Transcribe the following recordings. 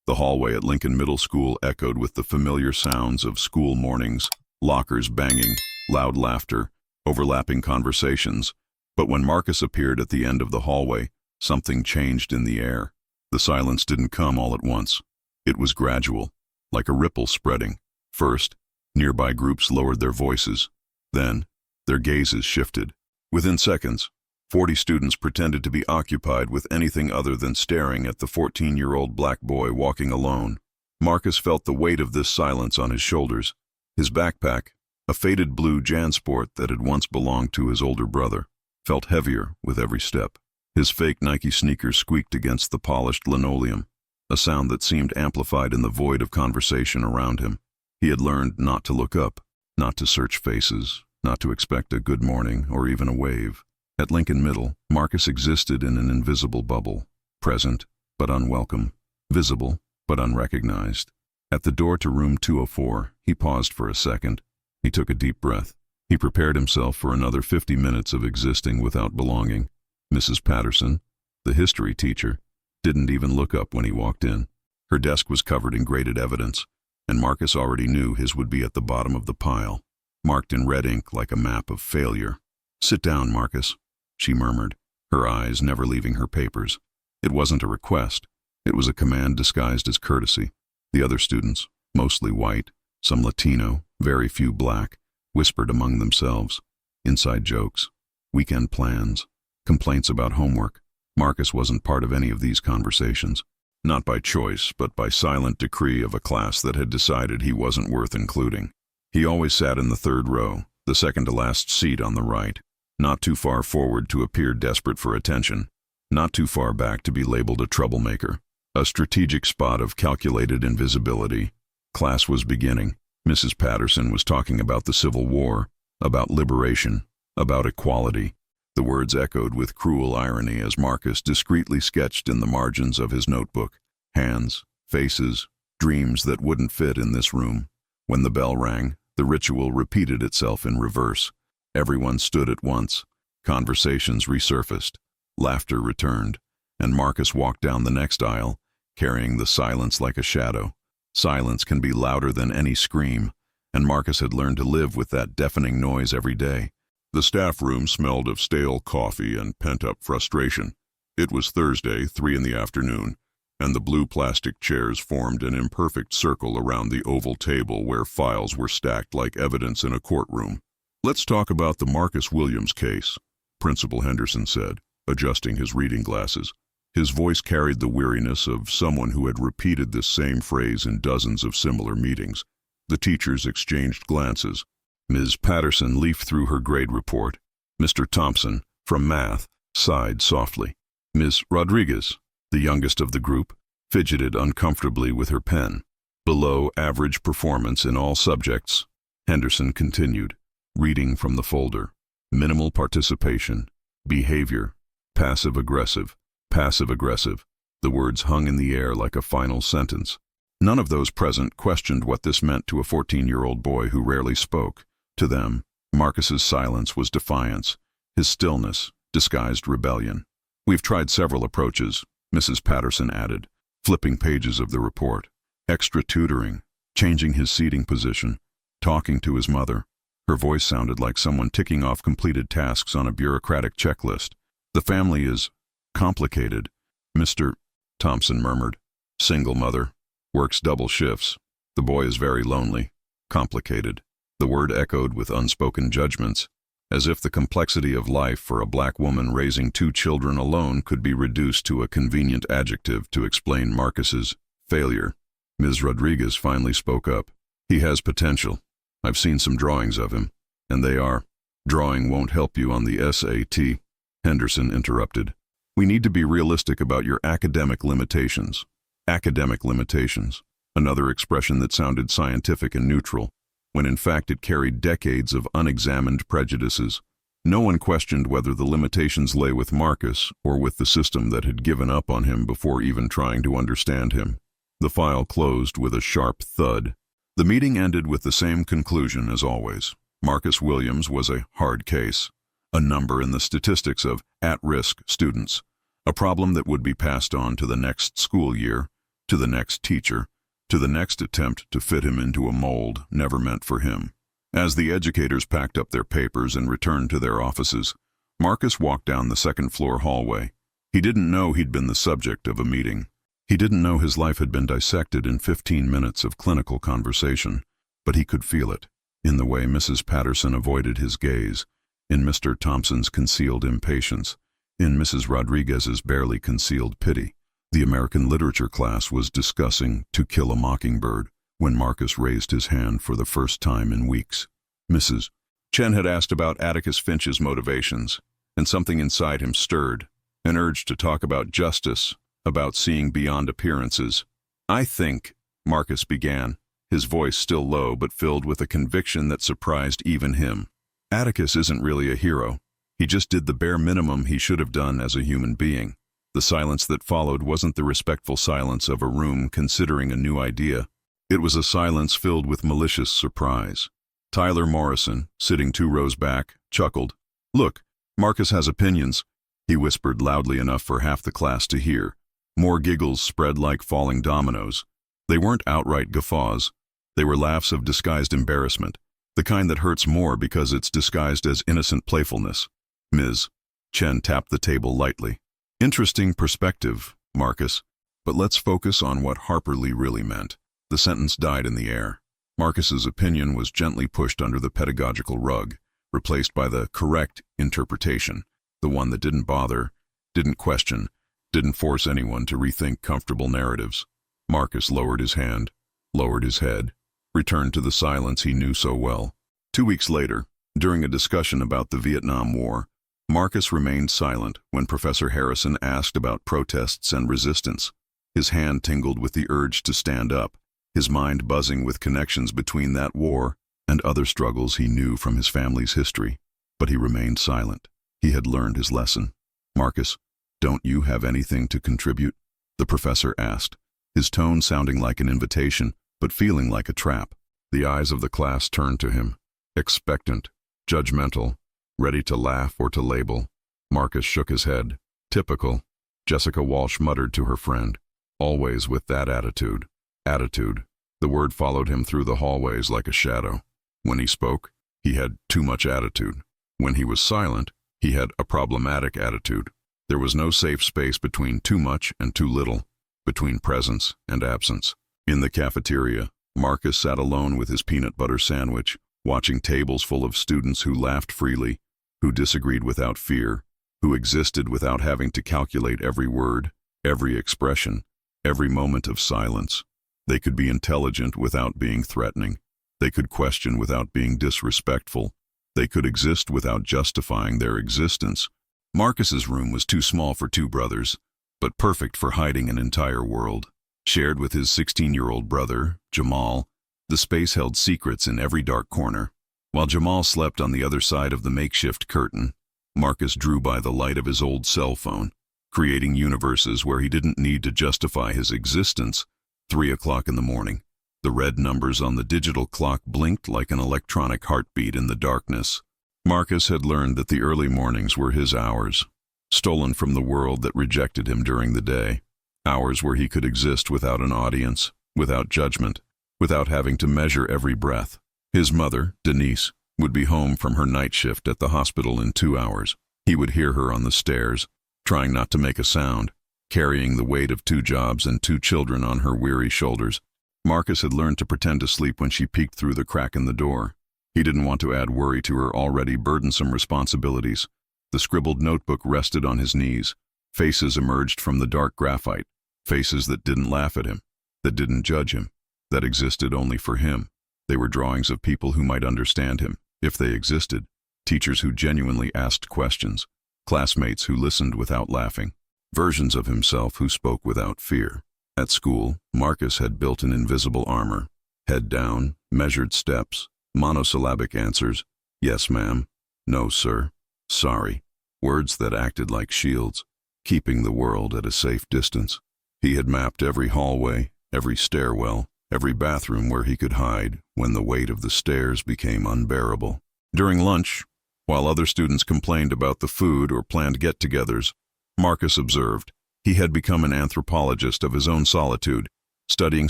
The hallway at Lincoln Middle School echoed with the familiar sounds of school mornings, lockers banging, loud laughter, overlapping conversations. But when Marcus appeared at the end of the hallway, something changed in the air. The silence didn't come all at once. It was gradual, like a ripple spreading. First, nearby groups lowered their voices. Then, their gazes shifted. Within seconds, 40 students pretended to be occupied with anything other than staring at the 14-year-old black boy walking alone. Marcus felt the weight of this silence on his shoulders. His backpack, a faded blue JanSport that had once belonged to his older brother, felt heavier with every step. His fake Nike sneakers squeaked against the polished linoleum, a sound that seemed amplified in the void of conversation around him. He had learned not to look up, not to search faces, not to expect a good morning or even a wave. At Lincoln Middle, Marcus existed in an invisible bubble, present but unwelcome, visible but unrecognized. At the door to room 204, he paused for a second. He took a deep breath. He prepared himself for another 50 minutes of existing without belonging. Mrs. Patterson, the history teacher, didn't even look up when he walked in. Her desk was covered in graded evidence, and Marcus already knew his would be at the bottom of the pile, marked in red ink like a map of failure. "Sit down, Marcus," she murmured, her eyes never leaving her papers. It wasn't a request. It was a command disguised as courtesy. The other students, mostly white, some Latino, very few black, whispered among themselves. Inside jokes, weekend plans, complaints about homework. Marcus wasn't part of any of these conversations. Not by choice, but by silent decree of a class that had decided he wasn't worth including. He always sat in the third row, the second to last seat on the right. Not too far forward to appear desperate for attention. Not too far back to be labeled a troublemaker. A strategic spot of calculated invisibility. Class was beginning. Mrs. Patterson was talking about the Civil War, about liberation, about equality. The words echoed with cruel irony as Marcus discreetly sketched in the margins of his notebook. Hands, faces, dreams that wouldn't fit in this room. When the bell rang, the ritual repeated itself in reverse. Everyone stood at once. Conversations resurfaced. Laughter returned. And Marcus walked down the next aisle, carrying the silence like a shadow. Silence can be louder than any scream, and Marcus had learned to live with that deafening noise every day. The staff room smelled of stale coffee and pent-up frustration. It was Thursday, 3 in the afternoon, and the blue plastic chairs formed an imperfect circle around the oval table where files were stacked like evidence in a courtroom. "Let's talk about the Marcus Williams case," Principal Henderson said, adjusting his reading glasses. His voice carried the weariness of someone who had repeated this same phrase in dozens of similar meetings. The teachers exchanged glances. Ms. Patterson leafed through her grade report. Mr. Thompson, from math, sighed softly. Ms. Rodriguez, the youngest of the group, fidgeted uncomfortably with her pen. Below average performance in all subjects, Henderson continued, reading from the folder. Minimal participation, behavior, passive-aggressive, passive-aggressive. The words hung in the air like a final sentence. None of those present questioned what this meant to a 14-year-old boy who rarely spoke. To them, Marcus's silence was defiance, his stillness disguised rebellion. "We've tried several approaches," Mrs. Patterson added, flipping pages of the report. Extra tutoring, changing his seating position, talking to his mother. Her voice sounded like someone ticking off completed tasks on a bureaucratic checklist. "The family is complicated," Mr. Thompson murmured. "Single mother, works double shifts. The boy is very lonely. Complicated." The word echoed with unspoken judgments, as if the complexity of life for a black woman raising 2 children alone could be reduced to a convenient adjective to explain Marcus's failure. Ms. Rodriguez finally spoke up. "He has potential. I've seen some drawings of him, and they are—" "Drawing won't help you on the SAT," Henderson interrupted. "We need to be realistic about your academic limitations." Academic limitations, another expression that sounded scientific and neutral, when in fact it carried decades of unexamined prejudices. No one questioned whether the limitations lay with Marcus or with the system that had given up on him before even trying to understand him. The file closed with a sharp thud. The meeting ended with the same conclusion as always. Marcus Williams was a hard case, a number in the statistics of at-risk students, a problem that would be passed on to the next school year, to the next teacher, to the next attempt to fit him into a mold never meant for him. As the educators packed up their papers and returned to their offices, Marcus walked down the second-floor hallway. He didn't know he'd been the subject of a meeting. He didn't know his life had been dissected in 15 minutes of clinical conversation, but he could feel it, in the way Mrs. Patterson avoided his gaze, in Mr. Thompson's concealed impatience, in Mrs. Rodriguez's barely concealed pity. The American literature class was discussing To Kill a Mockingbird when Marcus raised his hand for the first time in weeks. Mrs. Chen had asked about Atticus Finch's motivations, and something inside him stirred, an urge to talk about justice, about seeing beyond appearances. "I think," Marcus began, his voice still low but filled with a conviction that surprised even him. "Atticus isn't really a hero. He just did the bare minimum he should have done as a human being." The silence that followed wasn't the respectful silence of a room considering a new idea. It was a silence filled with malicious surprise. Tyler Morrison, sitting 2 rows back, chuckled. "Look, Marcus has opinions," he whispered loudly enough for half the class to hear. More giggles spread like falling dominoes. They weren't outright guffaws. They were laughs of disguised embarrassment, the kind that hurts more because it's disguised as innocent playfulness. Ms. Chen tapped the table lightly. "Interesting perspective, Marcus, but let's focus on what Harper Lee really meant." The sentence died in the air. Marcus's opinion was gently pushed under the pedagogical rug, replaced by the correct interpretation, the one that didn't bother, didn't question, didn't force anyone to rethink comfortable narratives. Marcus lowered his hand, lowered his head, returned to the silence he knew so well. 2 weeks later, during a discussion about the Vietnam War, Marcus remained silent when Professor Harrison asked about protests and resistance. His hand tingled with the urge to stand up, his mind buzzing with connections between that war and other struggles he knew from his family's history. But he remained silent. He had learned his lesson. "Marcus, don't you have anything to contribute?" the professor asked, his tone sounding like an invitation, but feeling like a trap. The eyes of the class turned to him, expectant, judgmental, ready to laugh or to label. Marcus shook his head. "Typical," Jessica Walsh muttered to her friend. "Always with that attitude." Attitude. The word followed him through the hallways like a shadow. When he spoke, he had too much attitude. When he was silent, he had a problematic attitude. There was no safe space between too much and too little, between presence and absence. In the cafeteria, Marcus sat alone with his peanut butter sandwich, watching tables full of students who laughed freely, who disagreed without fear, who existed without having to calculate every word, every expression, every moment of silence. They could be intelligent without being threatening. They could question without being disrespectful. They could exist without justifying their existence. Marcus's room was too small for 2 brothers, but perfect for hiding an entire world. Shared with his 16-year-old brother, Jamal, the space held secrets in every dark corner. While Jamal slept on the other side of the makeshift curtain, Marcus drew by the light of his old cell phone, creating universes where he didn't need to justify his existence. 3 o'clock in the morning. The red numbers on the digital clock blinked like an electronic heartbeat in the darkness. Marcus had learned that the early mornings were his hours, stolen from the world that rejected him during the day. Hours where he could exist without an audience, without judgment, without having to measure every breath. His mother, Denise, would be home from her night shift at the hospital in 2 hours. He would hear her on the stairs, trying not to make a sound, carrying the weight of 2 jobs and 2 children on her weary shoulders. Marcus had learned to pretend to sleep when she peeked through the crack in the door. He didn't want to add worry to her already burdensome responsibilities. The scribbled notebook rested on his knees. Faces emerged from the dark graphite, faces that didn't laugh at him, that didn't judge him, that existed only for him. They were drawings of people who might understand him, if they existed, teachers who genuinely asked questions, classmates who listened without laughing, versions of himself who spoke without fear. At school, Marcus had built an invisible armor. Head down, measured steps, monosyllabic answers, "Yes, ma'am," "No, sir," "Sorry," words that acted like shields, keeping the world at a safe distance. He had mapped every hallway, every stairwell, every bathroom where he could hide when the weight of the stairs became unbearable. During lunch, while other students complained about the food or planned get-togethers, Marcus observed. He had become an anthropologist of his own solitude. studying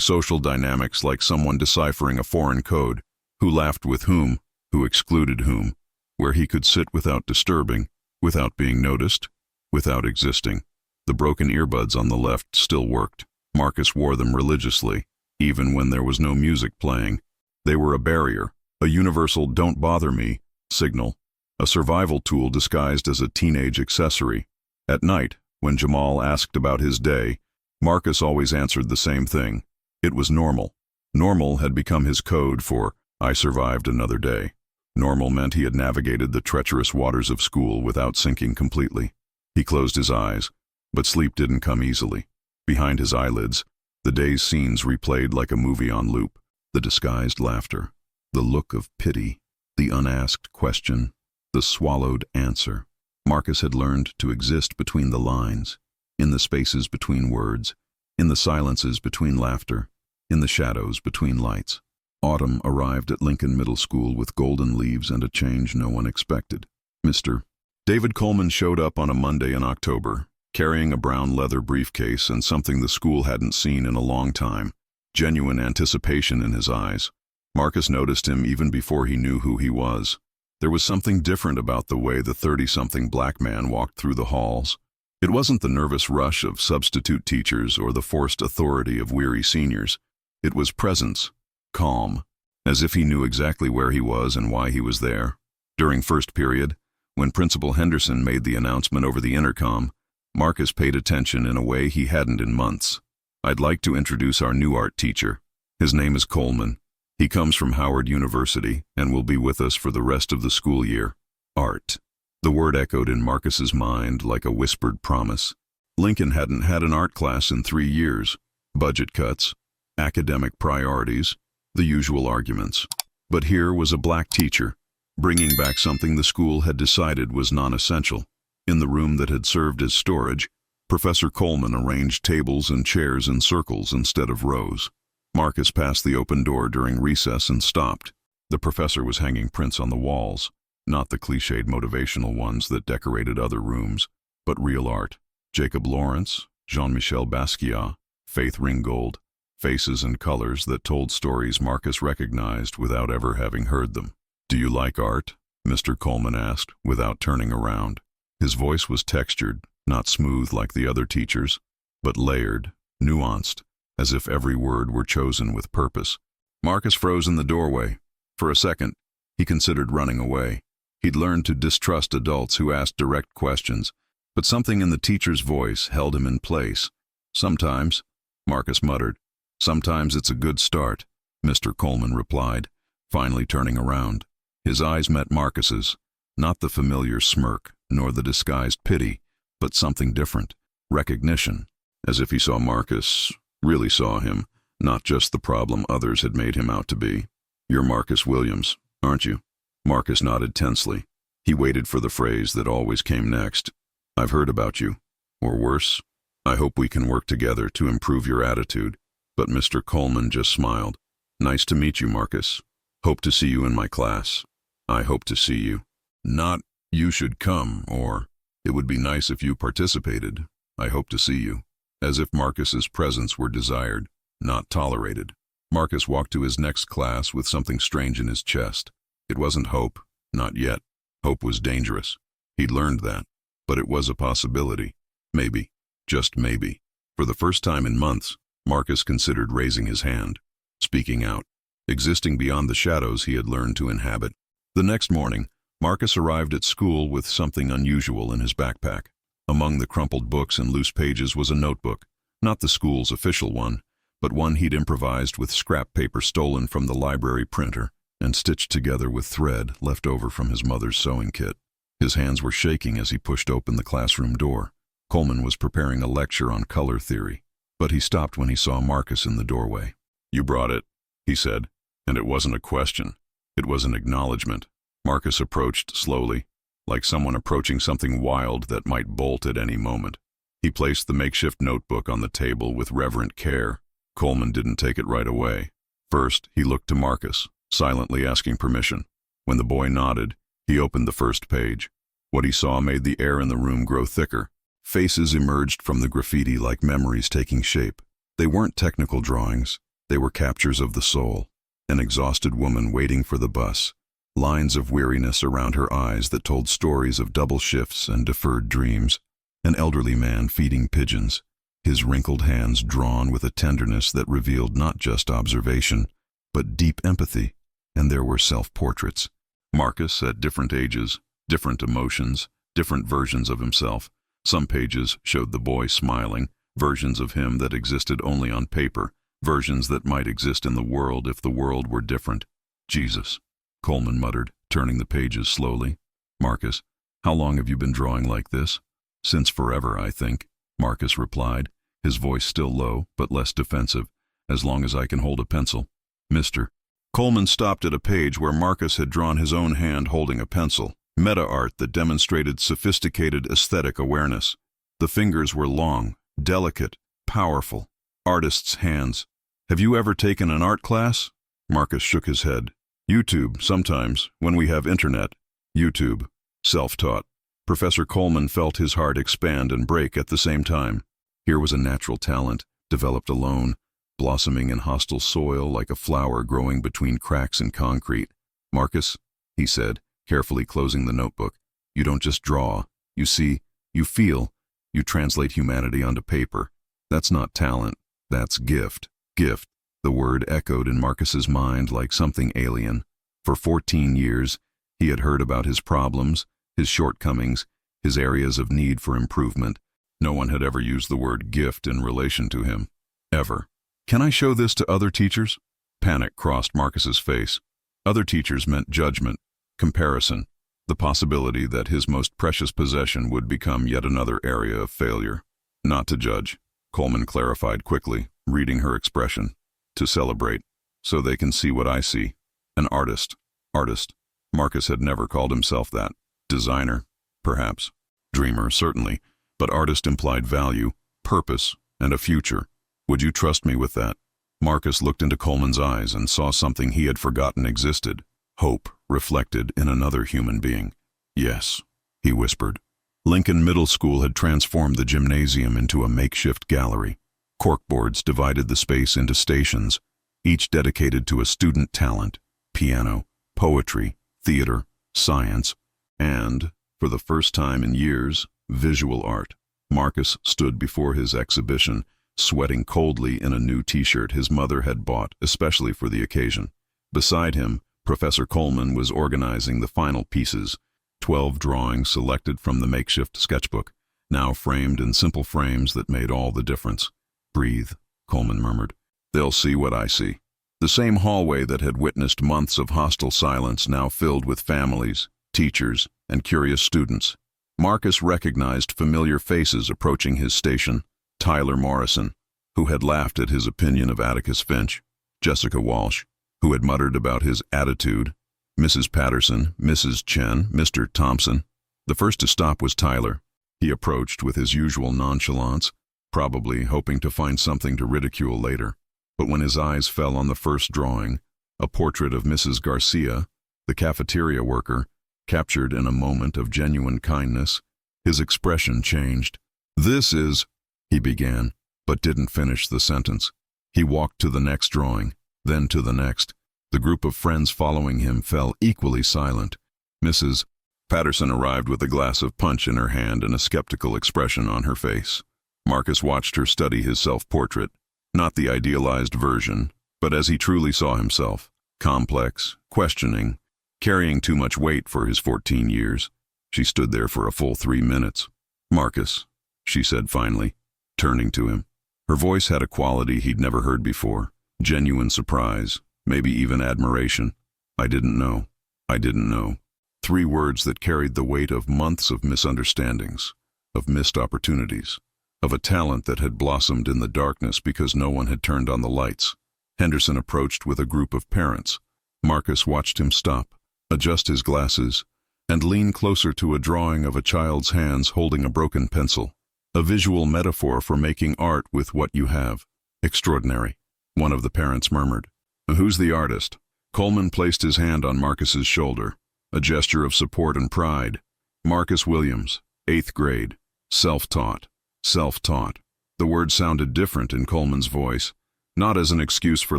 social dynamics like someone deciphering a foreign code, who laughed with whom, who excluded whom, where he could sit without disturbing, without being noticed, without existing. The broken earbuds on the left still worked. Marcus wore them religiously, even when there was no music playing. They were a barrier, a universal "don't bother me" signal, a survival tool disguised as a teenage accessory. At night, when Jamal asked about his day, Marcus always answered the same thing. It was normal. Normal had become his code for "I survived another day." Normal meant he had navigated the treacherous waters of school without sinking completely. He closed his eyes, but sleep didn't come easily. Behind his eyelids, the day's scenes replayed like a movie on loop. The disguised laughter, the look of pity, the unasked question, the swallowed answer. Marcus had learned to exist between the lines, in the spaces between words, in the silences between laughter, in the shadows between lights. Autumn arrived at Lincoln Middle School with golden leaves and a change no one expected. Mr. David Coleman showed up on a Monday in October, carrying a brown leather briefcase and something the school hadn't seen in a long time, genuine anticipation in his eyes. Marcus noticed him even before he knew who he was. There was something different about the way the 30-something black man walked through the halls. It wasn't the nervous rush of substitute teachers or the forced authority of weary seniors. It was presence, calm, as if he knew exactly where he was and why he was there. During first period, when Principal Henderson made the announcement over the intercom, Marcus paid attention in a way he hadn't in months. "I'd like to introduce our new art teacher. His name is Coleman. He comes from Howard University and will be with us for the rest of the school year." Art. The word echoed in Marcus's mind like a whispered promise. Lincoln hadn't had an art class in 3 years. Budget cuts, academic priorities, the usual arguments. But here was a black teacher, bringing back something the school had decided was non-essential. In the room that had served as storage, Professor Coleman arranged tables and chairs in circles instead of rows. Marcus passed the open door during recess and stopped. The professor was hanging prints on the walls, not the cliched motivational ones that decorated other rooms, but real art. Jacob Lawrence, Jean-Michel Basquiat, Faith Ringgold, faces and colors that told stories Marcus recognized without ever having heard them. "Do you like art?" Mr. Coleman asked, without turning around. His voice was textured, not smooth like the other teachers, but layered, nuanced, as if every word were chosen with purpose. Marcus froze in the doorway. For a second, he considered running away. He'd learned to distrust adults who asked direct questions, but something in the teacher's voice held him in place. "Sometimes," Marcus muttered. "Sometimes it's a good start," Mr. Coleman replied, finally turning around. His eyes met Marcus's, not the familiar smirk, nor the disguised pity, but something different, recognition, as if he saw Marcus, really saw him, not just the problem others had made him out to be. "You're Marcus Williams, aren't you?" Marcus nodded tensely. He waited for the phrase that always came next. "I've heard about you. Or worse, I hope we can work together to improve your attitude." But Mr. Coleman just smiled. "Nice to meet you, Marcus. Hope to see you in my class. I hope to see you. Not, you should come, or it would be nice if you participated. I hope to see you." As if Marcus's presence were desired, not tolerated. Marcus walked to his next class with something strange in his chest. It wasn't hope, not yet. Hope was dangerous. He'd learned that. But it was a possibility. Maybe, just maybe. For the first time in months, Marcus considered raising his hand, speaking out, existing beyond the shadows he had learned to inhabit. The next morning, Marcus arrived at school with something unusual in his backpack. Among the crumpled books and loose pages was a notebook, not the school's official one, but one he'd improvised with scrap paper stolen from the library printer and stitched together with thread left over from his mother's sewing kit. His hands were shaking as he pushed open the classroom door. Coleman was preparing a lecture on color theory, but he stopped when he saw Marcus in the doorway. "You brought it," he said, and it wasn't a question. It was an acknowledgement. Marcus approached slowly, like someone approaching something wild that might bolt at any moment. He placed the makeshift notebook on the table with reverent care. Coleman didn't take it right away. First, he looked to Marcus, silently asking permission. When the boy nodded, he opened the first page. What he saw made the air in the room grow thicker. Faces emerged from the graffiti like memories taking shape. They weren't technical drawings. They were captures of the soul. An exhausted woman waiting for the bus, lines of weariness around her eyes that told stories of double shifts and deferred dreams. An elderly man feeding pigeons, his wrinkled hands drawn with a tenderness that revealed not just observation, but deep empathy. And there were self-portraits. Marcus at different ages, different emotions, different versions of himself. Some pages showed the boy smiling, versions of him that existed only on paper, versions that might exist in the world if the world were different. Jesus, Coleman muttered, turning the pages slowly. Marcus, how long have you been drawing like this? Since forever, I think, Marcus replied, his voice still low but less defensive. As long as I can hold a pencil. Mister. Coleman stopped at a page where Marcus had drawn his own hand holding a pencil, meta-art that demonstrated sophisticated aesthetic awareness. The fingers were long, delicate, powerful. Artist's hands. Have you ever taken an art class? Marcus shook his head. YouTube, sometimes, when we have internet. YouTube. Self-taught. Professor Coleman felt his heart expand and break at the same time. Here was a natural talent, developed alone, blossoming in hostile soil like a flower growing between cracks in concrete. Marcus, he said, carefully closing the notebook, you don't just draw. You see, you feel, you translate humanity onto paper. That's not talent, that's gift. Gift. The word echoed in Marcus's mind like something alien. For 14 years, he had heard about his problems, his shortcomings, his areas of need for improvement. No one had ever used the word gift in relation to him. Ever. Can I show this to other teachers? Panic crossed Marcus's face. Other teachers meant judgment, comparison, the possibility that his most precious possession would become yet another area of failure. Not to judge, Coleman clarified quickly, reading her expression. To celebrate, so they can see what I see. An artist. Artist. Marcus had never called himself that. Designer, perhaps. Dreamer, certainly. But artist implied value, purpose, and a future. Would you trust me with that? Marcus looked into Coleman's eyes and saw something he had forgotten existed. Hope reflected in another human being. Yes, he whispered. Lincoln Middle School had transformed the gymnasium into a makeshift gallery. Corkboards divided the space into stations, each dedicated to a student talent: piano, poetry, theater, science, and, for the first time in years, visual art. Marcus stood before his exhibition, sweating coldly in a new t-shirt his mother had bought especially for the occasion. Beside him, Professor Coleman was organizing the final pieces, 12 drawings selected from the makeshift sketchbook, now framed in simple frames that made all the difference. Breathe, Coleman murmured. They'll see what I see. The same hallway that had witnessed months of hostile silence now filled with families, teachers, and curious students. Marcus recognized familiar faces approaching his station. Tyler Morrison, who had laughed at his opinion of Atticus Finch. Jessica Walsh, who had muttered about his attitude. Mrs. Patterson, Mrs. Chen, Mr. Thompson. The first to stop was Tyler. He approached with his usual nonchalance, probably hoping to find something to ridicule later. But when his eyes fell on the first drawing, a portrait of Mrs. Garcia, the cafeteria worker, captured in a moment of genuine kindness, his expression changed. This is, he began, but didn't finish the sentence. He walked to the next drawing, then to the next. The group of friends following him fell equally silent. Mrs. Patterson arrived with a glass of punch in her hand and a skeptical expression on her face. Marcus watched her study his self-portrait, not the idealized version, but as he truly saw himself, complex, questioning, carrying too much weight for his 14 years. She stood there for a full 3 minutes. Marcus, she said finally, turning to him. Her voice had a quality he'd never heard before, genuine surprise, maybe even admiration. I didn't know. I didn't know. 3 words that carried the weight of months of misunderstandings, of missed opportunities, of a talent that had blossomed in the darkness because no one had turned on the lights. Henderson approached with a group of parents. Marcus watched him stop, adjust his glasses, and lean closer to a drawing of a child's hands holding a broken pencil. A visual metaphor for making art with what you have. Extraordinary, one of the parents murmured. Who's the artist? Coleman placed his hand on Marcus's shoulder, a gesture of support and pride. Marcus Williams, 8th grade, self-taught. Self-taught. The The word sounded different in Coleman's voice, not as an excuse for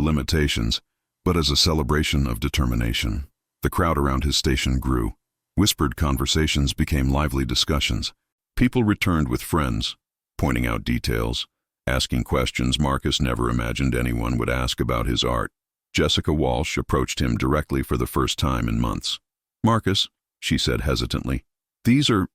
limitations, but as a celebration of determination. The crowd around his station grew. Whispered conversations became lively discussions. People returned with friends, pointing out details, asking questions Marcus never imagined anyone would ask about his art. Jessica Walsh approached him directly for the first time in months. "Marcus," she said hesitantly, these are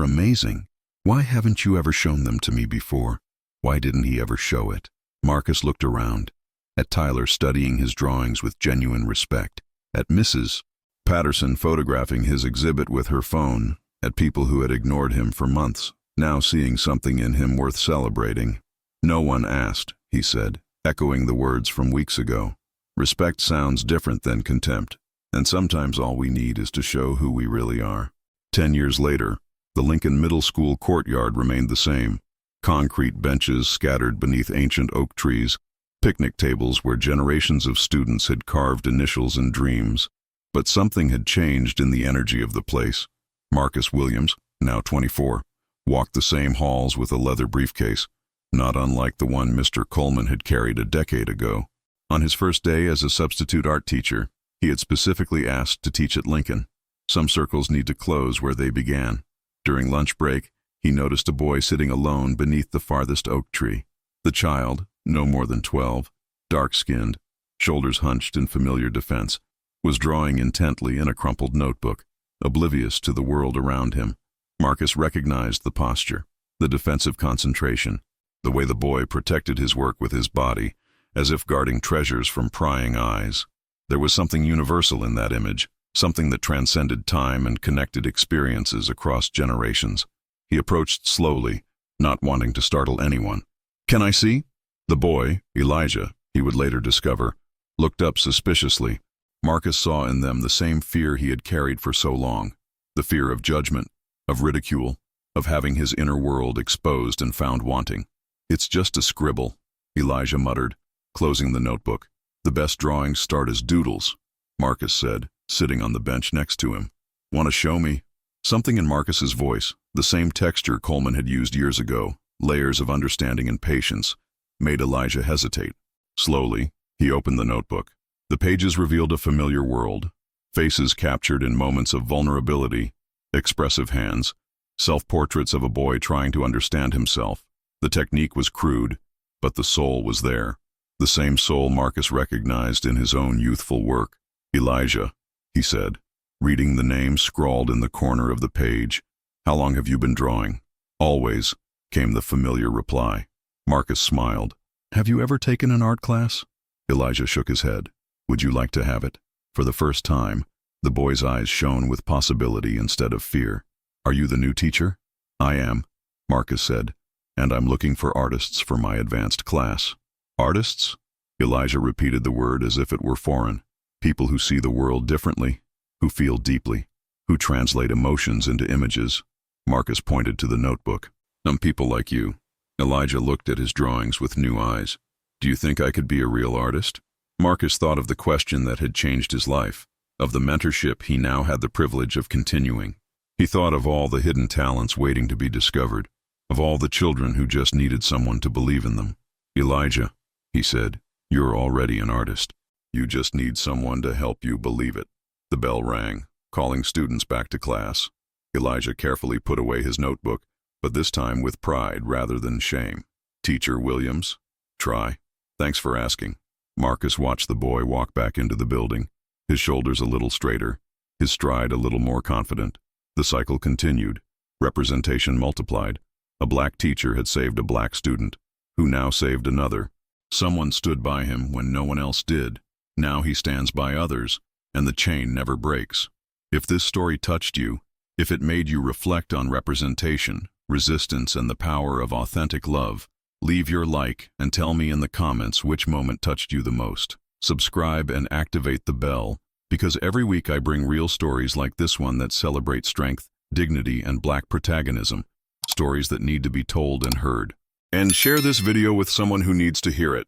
amazing. Why haven't you ever shown them to me before?" Why didn't he ever show it? Marcus looked around, at Tyler studying his drawings with genuine respect, at Mrs. Patterson photographing his exhibit with her phone, at people who had ignored him for months, now seeing something in him worth celebrating. "No one asked," he said, echoing the words from weeks ago. Respect sounds different than contempt, and sometimes all we need is to show who we really are. 10 years later, the Lincoln Middle School courtyard remained the same. Concrete benches scattered beneath ancient oak trees, picnic tables where generations of students had carved initials and dreams. But something had changed in the energy of the place. Marcus Williams, now 24, walked the same halls with a leather briefcase, not unlike the one Mr. Coleman had carried a decade ago. On his first day as a substitute art teacher, he had specifically asked to teach at Lincoln. Some circles need to close where they began. During lunch break, he noticed a boy sitting alone beneath the farthest oak tree. The child, no more than 12, dark-skinned, shoulders hunched in familiar defense, was drawing intently in a crumpled notebook, oblivious to the world around him. Marcus recognized the posture, the defensive concentration, the way the boy protected his work with his body, as if guarding treasures from prying eyes. There was something universal in that image, something that transcended time and connected experiences across generations. He approached slowly, not wanting to startle anyone. "Can I see?" The boy, Elijah, he would later discover, looked up suspiciously. Marcus saw in them the same fear he had carried for so long, the fear of judgment, of ridicule, of having his inner world exposed and found wanting. "It's just a scribble," Elijah muttered, closing the notebook. "The best drawings start as doodles," Marcus said, sitting on the bench next to him. "Want to show me?" Something in Marcus's voice, the same texture Coleman had used years ago, layers of understanding and patience, made Elijah hesitate. Slowly, he opened the notebook. The pages revealed a familiar world, faces captured in moments of vulnerability, expressive hands, self-portraits of a boy trying to understand himself. The technique was crude, but the soul was there, the same soul Marcus recognized in his own youthful work. "Elijah," he said, reading the name scrawled in the corner of the page. "How long have you been drawing?" "Always," came the familiar reply. Marcus smiled. "Have you ever taken an art class?" Elijah shook his head. "Would you like to have it?" For the first time, the boy's eyes shone with possibility instead of fear. "Are you the new teacher?" "I am," Marcus said, "and I'm looking for artists for my advanced class." "Artists?" Elijah repeated the word as if it were foreign. "People who see the world differently, who feel deeply, who translate emotions into images." Marcus pointed to the notebook. "Some people like you." Elijah looked at his drawings with new eyes. "Do you think I could be a real artist?" Marcus thought of the question that had changed his life, of the mentorship he now had the privilege of continuing. He thought of all the hidden talents waiting to be discovered, of all the children who just needed someone to believe in them. "Elijah," he said, "you're already an artist. You just need someone to help you believe it." The bell rang, calling students back to class. Elijah carefully put away his notebook, but this time with pride rather than shame. "Teacher Williams?" "Try. Thanks for asking." Marcus watched the boy walk back into the building, his shoulders a little straighter, his stride a little more confident. The cycle continued. Representation multiplied. A black teacher had saved a black student, who now saved another. Someone stood by him when no one else did. Now he stands by others, and the chain never breaks. If this story touched you, if it made you reflect on representation, resistance, and the power of authentic love, leave your like and tell me in the comments which moment touched you the most. Subscribe and activate the bell, because every week I bring real stories like this one that celebrate strength, dignity, and black protagonism, stories that need to be told and heard. And share this video with someone who needs to hear it.